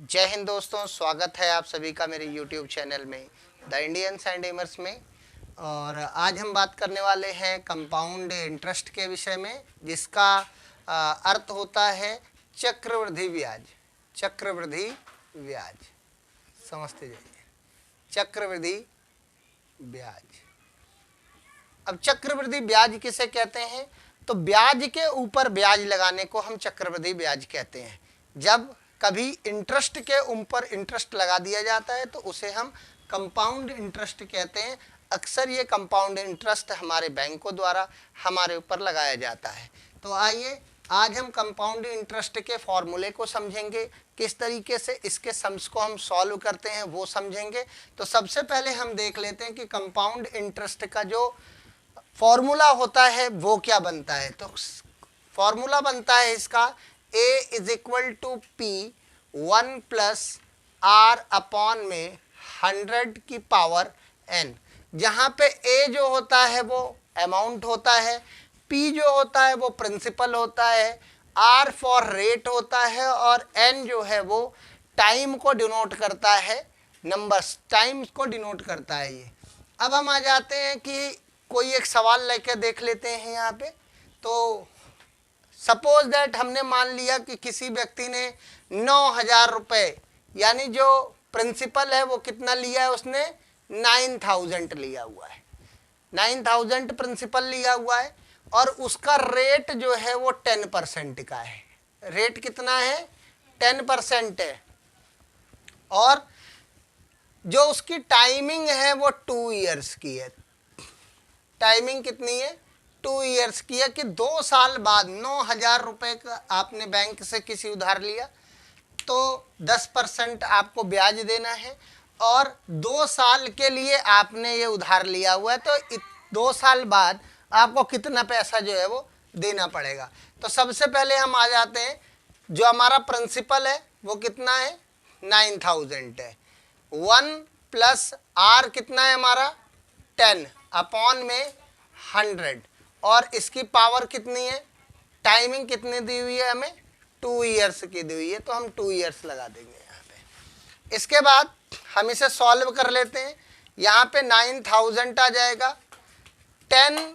जय हिंद दोस्तों, स्वागत है आप सभी का मेरे YouTube चैनल में द इंडियन एमर्स में। और आज हम बात करने वाले हैं कंपाउंड इंटरेस्ट के विषय में, जिसका अर्थ होता है चक्रवृद्धि ब्याज। चक्रवृद्धि ब्याज समझते जाइए, चक्रवृद्धि ब्याज। अब चक्रवृद्धि ब्याज किसे कहते हैं? तो ब्याज के ऊपर ब्याज लगाने को हम चक्रवृद्धि ब्याज कहते हैं। जब कभी इंटरेस्ट के ऊपर इंटरेस्ट लगा दिया जाता है तो उसे हम कंपाउंड इंटरेस्ट कहते हैं। अक्सर ये कंपाउंड इंटरेस्ट हमारे बैंकों द्वारा हमारे ऊपर लगाया जाता है। तो आइए आज हम कंपाउंड इंटरेस्ट के फॉर्मूले को समझेंगे, किस तरीके से इसके सम्स को हम सॉल्व करते हैं वो समझेंगे। तो सबसे पहले हम देख लेते हैं कि कंपाउंड इंटरेस्ट का जो फॉर्मूला होता है वो क्या बनता है। तो फॉर्मूला बनता है इसका A is equal to P 1 plus R upon में 100 की पावर N, जहाँ पे A जो होता है वो अमाउंट होता है, P जो होता है वो प्रिंसिपल होता है, R फॉर रेट होता है और N जो है वो टाइम को डिनोट करता है, नंबर्स टाइम को डिनोट करता है ये। अब हम आ जाते हैं कि कोई एक सवाल लेकर देख लेते हैं यहाँ पे। तो सपोज दैट हमने मान लिया कि किसी व्यक्ति ने 9,000 रुपये, यानी जो प्रिंसिपल है वो कितना लिया है, उसने 9,000 लिया हुआ है, 9,000 प्रिंसिपल लिया हुआ है और उसका रेट जो है वो 10% का है। रेट कितना है? 10% है। और जो उसकी टाइमिंग है वो 2 ईयर्स की है। टाइमिंग कितनी है? 2 ईयर्स की है कि 2 साल बाद 9,000 रुपये का आपने बैंक से किसी उधार लिया तो 10% आपको ब्याज देना है और 2 साल के लिए आपने ये उधार लिया हुआ है, तो 2 साल बाद आपको कितना पैसा जो है वो देना पड़ेगा। तो सबसे पहले हम आ जाते हैं, जो हमारा प्रिंसिपल है वो कितना है? 9,000 है। 1 प्लस R कितना है हमारा? 10 अपॉन में 100 और इसकी पावर कितनी है? टाइमिंग कितनी दी हुई है हमें? 2 ईयर्स की दी हुई है, तो हम 2 ईयर्स लगा देंगे यहाँ पे। इसके बाद हम इसे सॉल्व कर लेते हैं। यहाँ पे 9,000 आ जाएगा, 10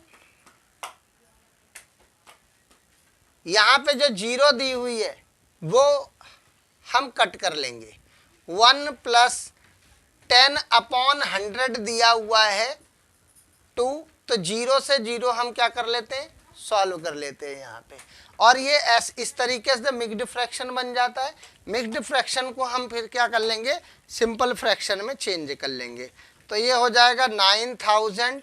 यहाँ पे जो 0 दी हुई है वो हम कट कर लेंगे। 1 प्लस 10 अपॉन 100 दिया हुआ है 2, तो 0 से 0 हम क्या कर लेते हैं? सॉल्व कर लेते हैं यहाँ पे। और ये इस तरीके से मिक्स्ड फ्रैक्शन बन जाता है। मिक्स्ड फ्रैक्शन को हम फिर क्या कर लेंगे? सिंपल फ्रैक्शन में चेंज कर लेंगे। तो ये हो जाएगा 9,000,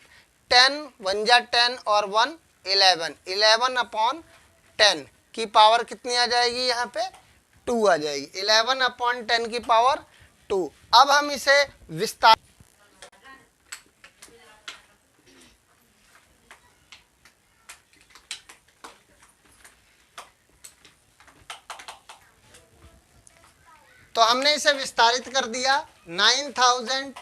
10 1 जा 10 और 1 11, 11 अपॉन 10 की पावर कितनी आ जाएगी? यहाँ पे 2 आ जाएगी। 11 अपॉन 10 की पावर 2। अब हम इसे विस्तार तो हमने इसे विस्तारित कर दिया। 9,000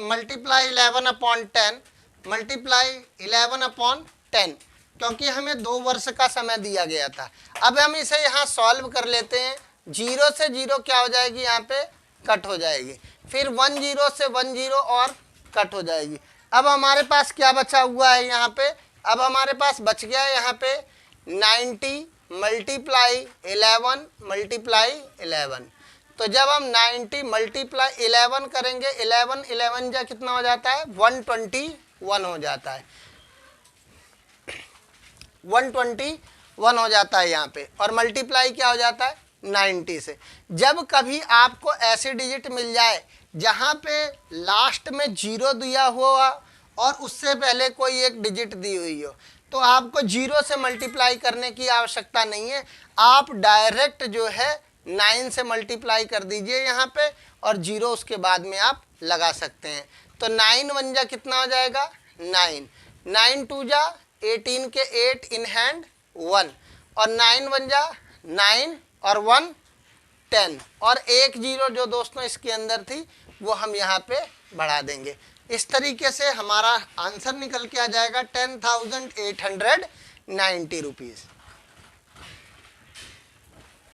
मल्टीप्लाई 11 अपॉन 10 मल्टीप्लाई 11 अपॉन 10, क्योंकि हमें 2 वर्ष का समय दिया गया था। अब हम इसे यहाँ सॉल्व कर लेते हैं। 0 से 0 क्या हो जाएगी? यहाँ पे कट हो जाएगी। फिर 1 0 से 1 0 और कट हो जाएगी। अब हमारे पास क्या बचा हुआ है यहाँ पे? अब हमारे पास बच गया है यहाँ पे 90 मल्टीप्लाई 11 मल्टीप्लाई 11। तो जब हम 90 मल्टीप्लाई 11 करेंगे, 11 11 जा कितना हो जाता है? 121 हो जाता है, 121 हो जाता है यहाँ पे। और मल्टीप्लाई क्या हो जाता है? 90 से। जब कभी आपको ऐसे डिजिट मिल जाए जहाँ पे लास्ट में 0 दिया हुआ और उससे पहले कोई एक डिजिट दी हुई हो, तो आपको 0 से मल्टीप्लाई करने की आवश्यकता नहीं है। आप डायरेक्ट जो है 9 से मल्टीप्लाई कर दीजिए यहाँ पे और 0 उसके बाद में आप लगा सकते हैं। तो 9 1 जा कितना हो जाएगा? 9, 9 2 जा 18 के 8 इन हैंड 1 और 9 1 जा 9 और 1 10 और 1 0 जो दोस्तों इसके अंदर थी वो हम यहाँ पे बढ़ा देंगे। इस तरीके से हमारा आंसर निकल के आ जाएगा 10,890 रुपीज़।